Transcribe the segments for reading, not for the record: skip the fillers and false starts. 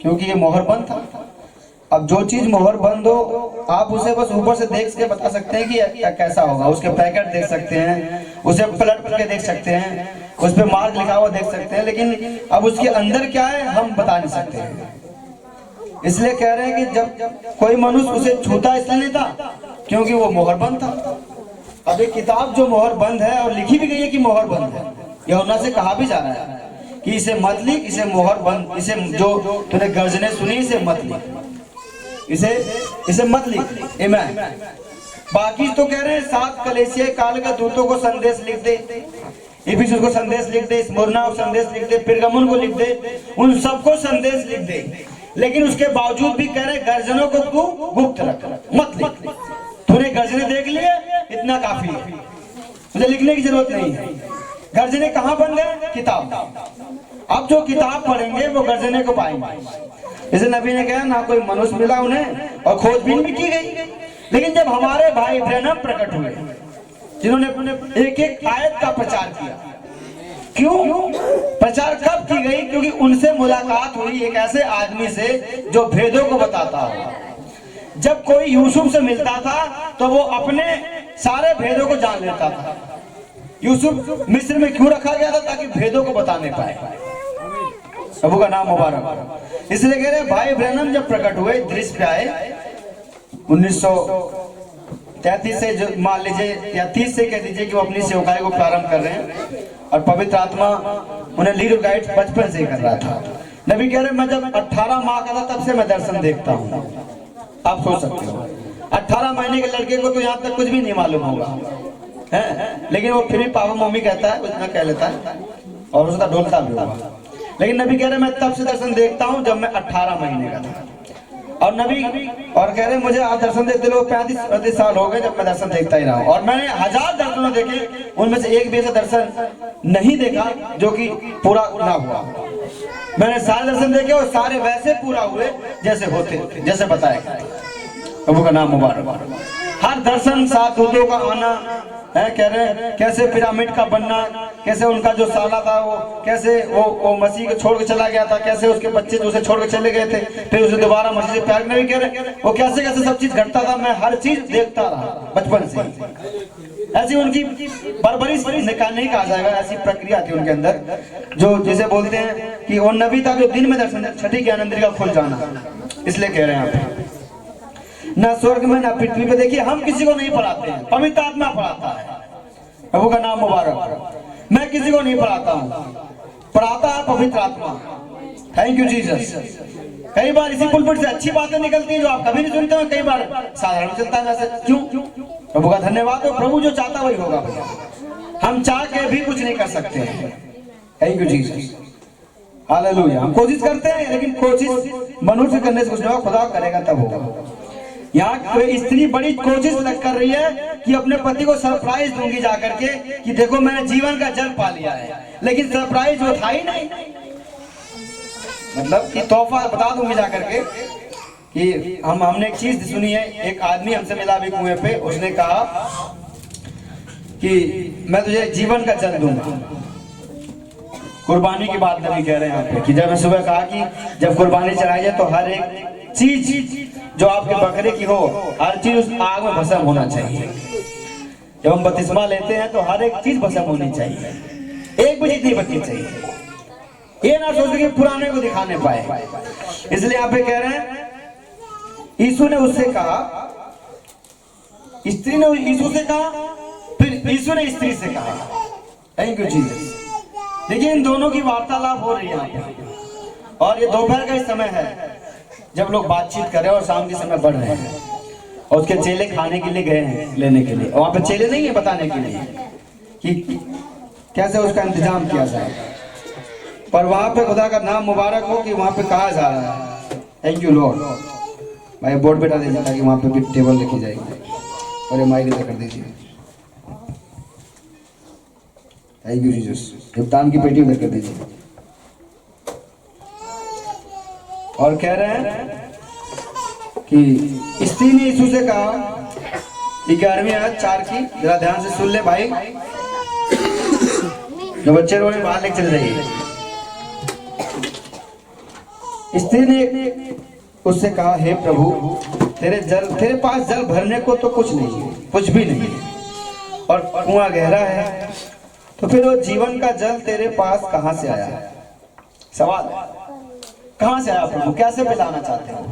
क्योंकि ये मोहर बंद था। अब जो चीज मोहर बंद हो आप उसे बस ऊपर से देख के बता सकते हैं कि कैसा होगा। उसके पैकेट देख सकते हैं, उसे पलट के देख सकते हैं, उस पर मार्क लिखा हुआ देख सकते हैं, लेकिन अब उसके अंदर क्या है हम बता नहीं सकते हैं। इसलिए कह रहे हैं कि जब कोई मनुष्य उसे छूता इसलिए नहीं था क्योंकि वो मोहर बंद था। अब एक किताब जो मोहर बंद है और लिखी भी गई है कि मोहर बंद है, यूहन्ना से कहा भी जा रहा है कि इसे मत लिख, इसे मोहर बंद, इसे जो तूने गर्जने सुनी इसे मत लिख, इसे मत लिख। आमीन। बाकी तो कह रहे हैं 7 कलीसिया काल का दूतों को संदेश लिख दे, इफिसुस को संदेश लिख दे, स्मुरना को संदेश लिख दे, पिरगमुन को लिख दे, उन सबको संदेश लिख दे। लेकिन उसके बावजूद भी कह रहे गर्जनों को तू गुप्त रख, मत लिख। तूने गर्जने देख लिए, इतना काफी है, मुझे लिखने की जरूरत नहीं है। गर्जने कहाँ बंद है? किताब। अब जो किताब पढ़ेंगे वो गर्जने को पाएंगे। जैसे नबी ने कहा ना कोई मनुष्य मिला उन्हें और खोजबीन भी की गई, लेकिन जब हमारे भाई ब्रैनम प्रकट हुए जिन्होंने एक एक आयत का प्रचार किया, क्यों प्रचार कब की गई? क्योंकि उनसे मुलाकात हुई एक ऐसे आदमी से जो भेदों को बताता हो। जब कोई यूसुफ से मिलता था तो वो अपने सारे भेदों को जान लेता था। यूसुफ मिस्र में क्यों रखा गया था? ताकि भेदों को बताने पाए। प्रभु का नाम मुबारक। इसलिए कह रहे भाई ब्रैनम जब प्रकट हुए दृश्य पे आए 1933 से, जो मान लीजिए या 30 से कह दीजिए कि वो अपनी सेवकाई को प्रारंभ कर रहे हैं और पवित्र आत्मा उन्हें लीड गाइड बचपन से ही कर रहा था। नबी कह रहे मैं जब 18 माह का था तब से मैं दर्शन देखता हूँ। आप सोच सकते हो 18 महीने के लड़के को तो यहाँ तक कुछ भी नहीं मालूम होगा है, लेकिन वो फिर भी पापा मम्मी कहता है, उतना कह लेता है और उसका ढोलता भी होगा। लेकिन नबी कह रहे मैं तब से दर्शन देखता हूँ जब मैं 18 महीने का था। और नबी और कह रहे मुझे आज दर्शन देखते लोग 35 साल हो गए जब मैं दर्शन देखता ही रहा हूँ। और मैंने 1000 दर्शनों देखे, उनमें से एक भी ऐसा दर्शन नहीं देखा जो कि पूरा ना हुआ। मैंने सारे दर्शन देखे और सारे वैसे पूरा हुए जैसे होते, जैसे बताया। प्रभु का नाम मुबारक। हर दर्शन 7 दूतों का आना है, कह रहे कैसे पिरामिड का बनना, कैसे उनका जो साला था वो कैसे वो मसीह को छोड़ के चला गया था, कैसे उसके बच्चे जो उसे छोड़ के चले गए थे, फिर उसे दोबारा मसीह से प्यार नहीं कह रहे, वो कैसे कैसे सब चीज घटता था। मैं हर चीज देखता रहा बचपन से। ऐसी उनकी परवरिश नहीं कहा जाएगा, ऐसी प्रक्रिया थी उनके अंदर, जो जिसे बोलते हैं कि वो नबी था जो दिन में दर्शन, छठी ज्ञानेंद्रिय का खुल जाना। इसलिए कह रहे हैं यहाँ पे ना स्वर्ग में ना पृथ्वी पे। देखिए हम किसी को नहीं पढ़ाते हैं, पवित्र आत्मा पढ़ाता है। प्रभु का नाम मुबारक। मैं किसी को नहीं पढ़ाता हूँ, पढ़ाता है पवित्र आत्मा। Thank you Jesus. कई बार इसी पुलपिट से अच्छी बातें निकलती हैं जो आप कभी नहीं सुनते हो, कई बार साधारण चलता है वैसे। क्यों? प्रभु का धन्यवाद हो। प्रभु जो चाहता वही होगा भैया, हम चाह के भी कुछ नहीं कर सकते हैं। Thank you Jesus. हालेलुया। हम कोशिश करते हैं लेकिन कोशिश मनुष्य करने से कुछ नहीं होगा, खुदा करेगा तब होगा। यहाँ कोई स्त्री बड़ी कोशिश कर रही है कि अपने पति को सरप्राइज दूंगी जाकर के कि देखो मैंने जीवन का जल पा लिया है, लेकिन सरप्राइज वो था ही नहीं। मतलब कि तोहफा बता दूंगी जाकर के कि हमने एक चीज सुनी है। एक आदमी हमसे मिला अभी कुएं पे, उसने कहा कि मैं तुझे जीवन का जल दूंगा। कुर्बानी की बात नबी कह रहे हैं यहाँ पे कि जब मैं सुबह कहा कि जब कुर्बानी चढ़ाई जाए तो हर एक चीज जो आपके बकरे की हो, हर चीज उस आग में भस्म होना चाहिए। जब हम बपतिस्मा लेते हैं तो हर एक चीज भस्म होनी चाहिए, एक भी चीज नहीं बचनी चाहिए। ये ना सोचते कि पुराने को दिखाने पाए। इसलिए यहाँ पे कह रहे हैं यीशु ने उससे कहा, स्त्री ने यीशु से कहा, फिर यीशु ने स्त्री से कहा। Thank you Jesus. देखिए इन दोनों की वार्तालाप हो रही है यहाँ पे, और ये दोपहर का ही समय है जब लोग बातचीत कर रहे हैं और शाम के समय बढ़ रहे हैं। और उसके चेले खाने के लिए गए हैं लेने के लिए, वहां पे चेले नहीं है बताने के लिए कि कैसे उसका इंतजाम किया जाए, पर वहां पे खुदा का नाम मुबारक हो कि वहां पे कहा जा रहा है। Thank you Lord. भाई बोर्ड बैठा दीजिए ताकि वहां पे भी टेबल रखी जाएगी, और ये माइक इधर कर दीजिए। Thank you Jesus. भुगतान की पेटी उधर कर दीजिए। और कह रहे हैं कि स्त्री ने यीशु से कहा, 11वीं आयत 4 की, जरा ध्यान से सुन ले भाई। जो बच्चे रोने बाहर लेके चले जाइए। स्त्री ने उससे कहा, हे प्रभु, तेरे पास जल भरने को तो कुछ नहीं है, कुछ भी नहीं है, और कुआं गहरा है, तो फिर वो जीवन का जल तेरे पास कहां से आया? सवाल है, कहां से आया प्रभु? कैसे पिलाना चाहते हो?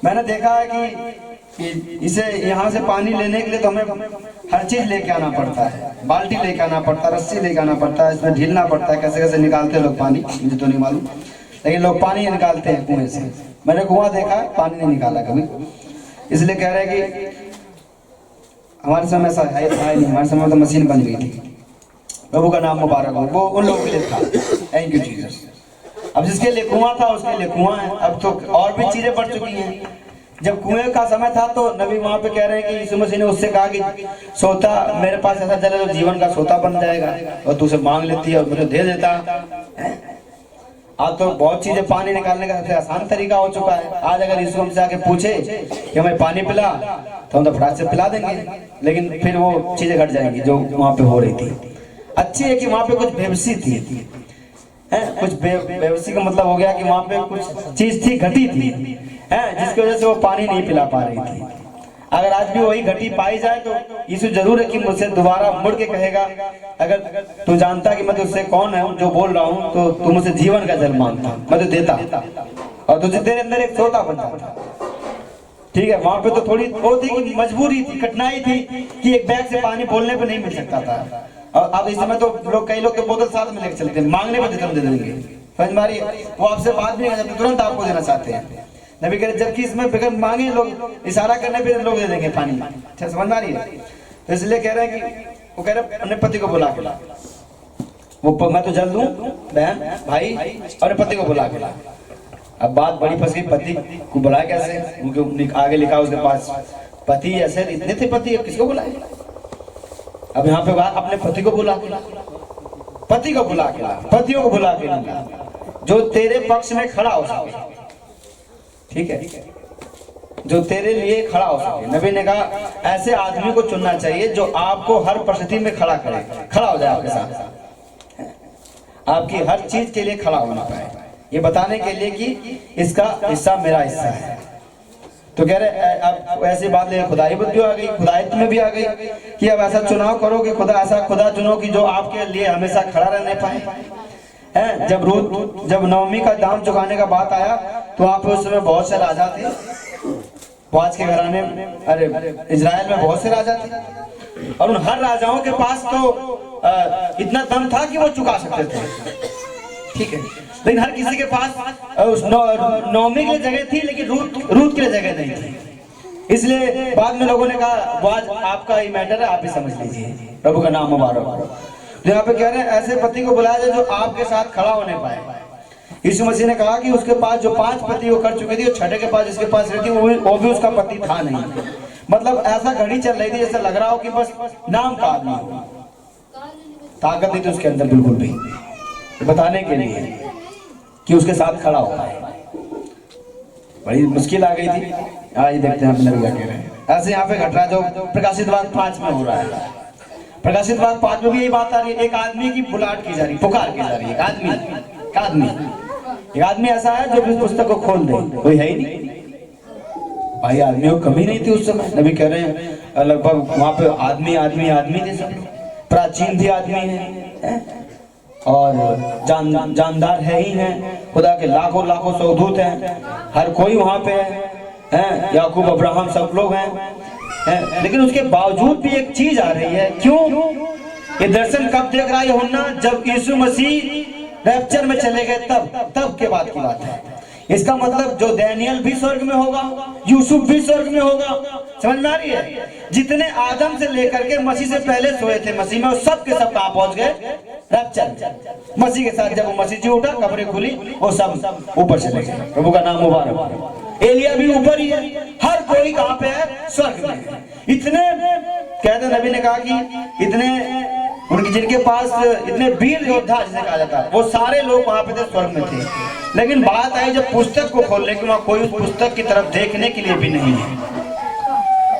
मैंने देखा है कि इसे यहाँ से पानी लेने के लिए तो हमें हर चीज लेके आना पड़ता है, बाल्टी लेके आना पड़ता है, रस्सी लेके आना पड़ता है, इसमें ढीलना पड़ता है, कैसे कैसे निकालते हैं लोग पानी, मुझे तो नहीं मालूम, लेकिन लोग पानी निकालते हैं कुएं से। मैंने कुआं देखा है, पानी नहीं निकाला कभी। इसलिए कह रहे हैं कि हमारे समय ऐसा है नहीं, हमारे समय तो मशीन बन गई थी। प्रभु का नाम मुबारक हो, वो उन लोगों के लिए था। Thank you Jesus. अब जिसके लिए कुआं था उसके लिए कुआं है, अब तो और भी चीजें बढ़ चुकी हैं। जब कुएं का समय था तो नबी वहां पे कह रहे हैं कि यीशु मसीह ने उससे कहा कि सोता, मेरे पास ऐसा जल है जो जीवन का सोता बन जाएगा, और तू उसे मांग लेती है और मुझे दे देता है। आज तो बहुत चीजें पानी निकालने का सबसे आसान तरीका हो चुका है। आज अगर यीशु हमसे आके पूछे कि हमें पानी पिला, तो हम तो फटाक से पिला देंगे, लेकिन फिर वो चीजें घट जाएंगी जो वहां पे हो रही थी। अच्छी है कि वहां पे कुछ बेबसी थी, कुछ बेबसी का मतलब हो गया कि वहां पे कुछ चीज थी, घटी थी, जिसकी वजह से वो पानी नहीं पिला पा रही थी। अगर आज भी वही घटी पाई जाए तो यीशु जरूर है कि मुझसे दोबारा मुड़ के कहेगा, अगर तू जानता कि मैं तुझसे कौन है जो बोल रहा हूँ, तो तू मुझसे जीवन का जल मांगता, मैं तो देता, और तुझे तेरे अंदर एक सोता बन जाता। ठीक है, वहां पे तो थोड़ी वो थी कि मजबूरी थी, कठिनाई थी कि एक बैग से पानी बोलने पे नहीं मिल सकता था। और अब इस समय तो लोग, कई लोग तो बोतल साथ में लेकर चलते हैं, मांगने पर दे देंगे। समझ मारिए, वो आपसे बात नहीं करते, तुरंत आपको देना चाहते हैं। नबी कह रहे, जबकि इसमें बगैर मांगे लोग, इशारा करने पे लोग दे देंगे पानी। अच्छा, समझ मारिए। तो इसलिए कह रहे हैं कि वो कह रहे अपने पति को बुला के ला, वो मैं तो जल दूं बहन भाई, अपने पति को बुला के ला। अब बात बड़ी फंस गई, पति को बुलाए कैसे? उनके आगे लिखा उसके पास पति, ऐसे इतने थे पति, किसको बुलाए? अब यहाँ पे बात अपने पति को बुला के ला, पति को बुला के ला, पतियों को बुला के ला, जो तेरे पक्ष में खड़ा हो सके। ठीक है, जो तेरे लिए खड़ा हो सके। नबी ने कहा ऐसे आदमी को चुनना चाहिए जो आपको हर परिस्थिति में खड़ा करे, खड़ा हो जाए आपके साथ, आपकी हर चीज के लिए खड़ा होना पाए, ये बताने के लिए कि इसका हिस्सा मेरा हिस्सा है। तो कह रहे अब ऐसी बात ले, खुदाई भी आ गई, खुदाई में भी आ गई कि अब ऐसा चुनाव करो कि खुदा, ऐसा खुदा चुनो कि जो आपके लिए हमेशा खड़ा रहने पाए। है, जब नवमी का दाम चुकाने का बात आया तो वहाँ पे उस समय बहुत से राजा थे, बोआज के घराने, अरे इजराइल में बहुत से राजा थे, और उन हर राजाओं के पास तो इतना दम था कि वो चुका सकते थे। ठीक है, लेकिन हर किसी के पास उस नवमी के लिए जगह थी, लेकिन रूत के लिए जगह नहीं थी। इसलिए बाद में लोगों ने कहा, बोआज आपका ही मैटर है, आप ही समझ लीजिए, प्रभु का नाम मुबारक हो। तो यहाँ पे कह रहे हैं ऐसे पति को बुलाया जाए जो आपके साथ खड़ा होने पाए। यीशु मसीह ने कहा कि उसके पास जो 5 पति वो कर चुके थे, छठे के पास जिसके पास रहती वो भी उसका पति था नहीं। मतलब ऐसा घड़ी चल रही थी जैसे लग रहा हो कि बस नाम का आदमी हो, ताकत नहीं थी उसके अंदर बिल्कुल भी, बताने के लिए कि उसके साथ खड़ा होता है। बड़ी मुश्किल आ गई थी। आज देखते हैं अपने क्या कह रहे हैं। ऐसे यहाँ पे घट रहा जो प्रकाशित वाक्य 5 में हो रहा है। प्रकाशित वाक्य 5 में भी यही बात आ रही है, एक आदमी की बुलाहट की जा रही, पुकार की जा रही है। एक आदमी ऐसा है जो इस पुस्तक को खोल दे, कोई है ही नहीं भाई। आदमियों की कमी नहीं थी उस समय। नबी कह रहे हैं लगभग वहां पे आदमी थे सब, प्राचीन भी आदमी है और जानदार है ही हैं, खुदा के लाखों सौदूत हैं, हर कोई वहां पे है, याकूब अब्राहम सब लोग हैं। लेकिन उसके बावजूद भी एक चीज आ रही है। क्यों? ये दर्शन कब देख रहा है यूहन्ना? जब यीशु मसीह रैप्चर में चले गए, तब के बाद की बात है। इसका मतलब जो दानियल भी स्वर्ग में होगा, यूसुफ भी स्वर्ग में होगा। समझ में आ रही है? जितने आदम से लेकर के मसीह से पहले सोए थे मसीह में, सब के सब कहां पहुंच गए? रैप्चर। मसीह के साथ जब वो मसीह जी उठा, कब्रें खुली, वो सब ऊपर चले गए। प्रभु का नाम मुबारक। एलिया भी ऊपर ही है। हर कोई कहां पे है? स्वर्ग में। इतने कहते नबी ने कहा कि इतने उनकी जिनके पास इतने वीर योद्धा जिसे कहा जाता है, वो सारे लोग वहां पे थे, स्वर्ग में थे। लेकिन बात आई जब पुस्तक को खोलने की, वहां कोई उस पुस्तक की तरफ देखने के लिए भी नहीं है।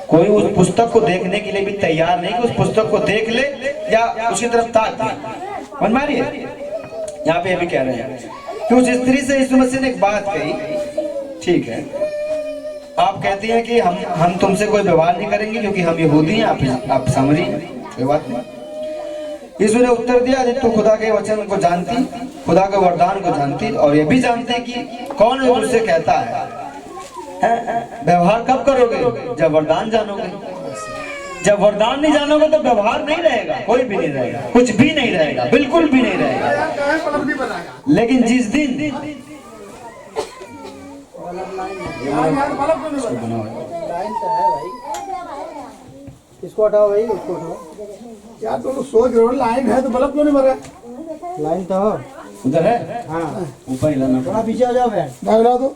कोई उस पुस्तक को देखने के लिए भी तैयार नहीं कि उस पुस्तक को देख ले या उसकी तरफ ताक दे। समझ में आ रही है? यहाँ पे ये भी कह रहे हैं कि उस स्त्री से यीशु मसीह ने एक बात कही, ठीक है आप कहती हैं कि हम तुमसे कोई व्यवहार नहीं करेंगे क्योंकि हम यहूदी हैं, आप सामरी हैं, कोई बात नहीं। यीशु ने उत्तर दिया, यदि तू खुदा के वचन को जानती, खुदा के वरदान को जानती और ये भी जानती कि कौन है तुझसे कहता है, व्यवहार कब करोगे? जब वरदान जानोगे। जब वरदान नहीं जानोगे तो व्यवहार नहीं रहेगा, कोई भी नहीं रहेगा, कुछ भी नहीं रहेगा, बिल्कुल भी नहीं रहेगा। लेकिन जिस दिन इसको हटाओ भाई, इसको हटाओ क्या तो सोच रहे हो लाइन है तो बल्ब क्यों नहीं भरा? लाइन तो उधर है, हाँ ऊपर ही लाना थोड़ा पीछे आ जाओ। भाग ला दो।